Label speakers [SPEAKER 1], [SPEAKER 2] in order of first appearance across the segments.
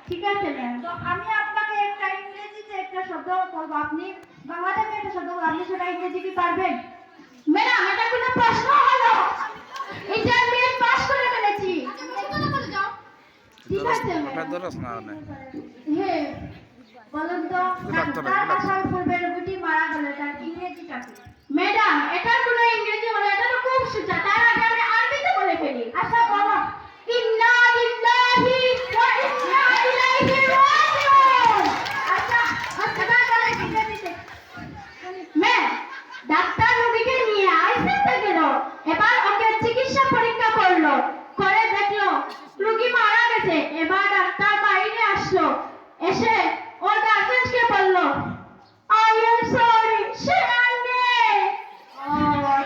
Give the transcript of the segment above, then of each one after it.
[SPEAKER 1] ঠিক আছে ম্যাম। তো আমি আপনাকে একটা ইংরেজিতে একটা শব্দ বলবো, আপনি বাংলাতে একটা শব্দ বলবো, আপনি সেটা ইংরেজি কি পারবেন? ম্যাডাম এটা কোনো প্রশ্ন হলো? ইন্টারমিডিয়েট পাস করে ফেলেছি। ঠিক আছে হ্যাঁ বলুন তো, ডাক্তার আসার পূর্বে রোগীটি মারা গেল, তার ইংরেজিটা কি? ম্যাডাম এটার কোনো ইংরেজি বলে, এটা তো খুব সোজা, তার আগে আমি আরবিতে বলে ফেলি। আচ্ছা বলো। ইন্না লিল্লাহি ওয়া ইন্না ইলাইহি রাজিউন। আচ্ছা আচ্ছা বলে ইংরেজিতে। ম্যাম ডাক্তার রোগীকে নিয়ে আইসিইউতে গেল, এবার ওকে চিকিৎসা পরীক্ষা করলো, করে দেখলো রোগী মারা গেছে। এবার ডাক্তার বাইরে আসলো, এসে ওর গার্জেনকে বললো আই এম সরি সে আর নেই। ও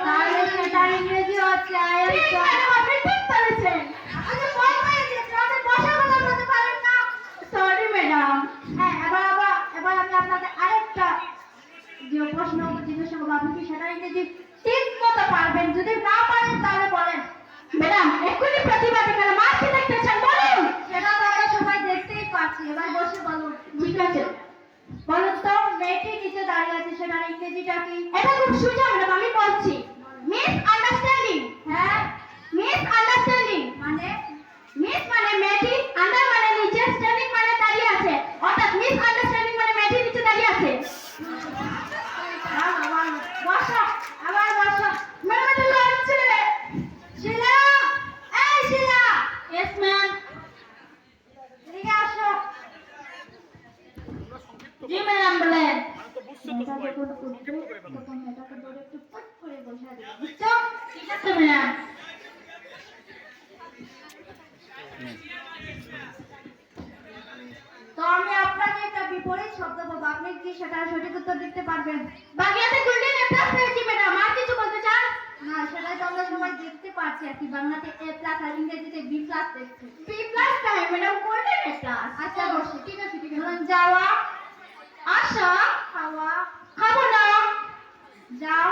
[SPEAKER 1] তাহলে সেটা ইংরেজি হচ্ছে আই এম সরি। আপনি ঠিক বলেছেন। আচ্ছা বল ভাই যে আপনি ভাষা কথা বলতে পারেন না। Sorry madam. হ্যাঁ এবার আমি আপনাকে আরেকটা যে প্রশ্ন জিজ্ঞাসা করবো, আপনি কি সেটা ইংরেজি ঠিক মতো পারবেন? যদি না পারেন তাহলে বলেন। ম্যাডাম এক্ষুনি প্রতিবাদ করে মারতে দেখতে চান, বলুন। সেটা তো আমরা সবাই দেখতেই পাচ্ছি, এবার বসে বলুন। ঠিক আছে বলুন তো, মেয়েটি নিচে দাঁড়িয়ে আছে, সেটার ইংরেজিটা কি? এটা খুব সোজা ম্যাডাম, আমি বলছি। Miss understanding. হ্যাঁ মিস আন্ডারস্ট্যান্ডিং মানে? মিস মানে মেয়েটি, আন্ডার মানে নিচে, স্ট্যান্ডিং মানে দাঁড়িয়ে আছে, অর্থাৎ মিস আন্ডারস্ট্যান্ডিং মানে মেয়েটি নিচে দাঁড়িয়ে আছে। বসো আবার বসো। ম্যাডাম এটা লাগছে। শিলা এই শিলা। Yes ma'am. এদিকে আসো। জি ম্যাডাম বলেন। তখন মেয়েটাকে ধরে একটু পট করে বসা দিল, বুঝছো? ঠিক আছে ম্যাডাম। তো আমি আপনাকে একটা বিপরীত শব্দ বলবো, আপনি কি সেটা সঠিক উত্তর দিতে পারবেন? বাংলাতে গোল্ডেন এ প্লাস পেয়েছি ম্যাডাম, আর কিছু বলতে চান? না সেটাই তো আমরা সবাই দেখতে পাচ্ছি আর কি, বাংলাতে এ প্লাস আর ইংরেজিতে বি প্লাস দেখছি। বি প্লাস না ম্যাডাম, গোল্ডেন এ প্লাস। আচ্ছা বসে, ঠিক আছে ঠিক আছে। যাওয়া, আসা, খাওয়া, খাবো না, যাও।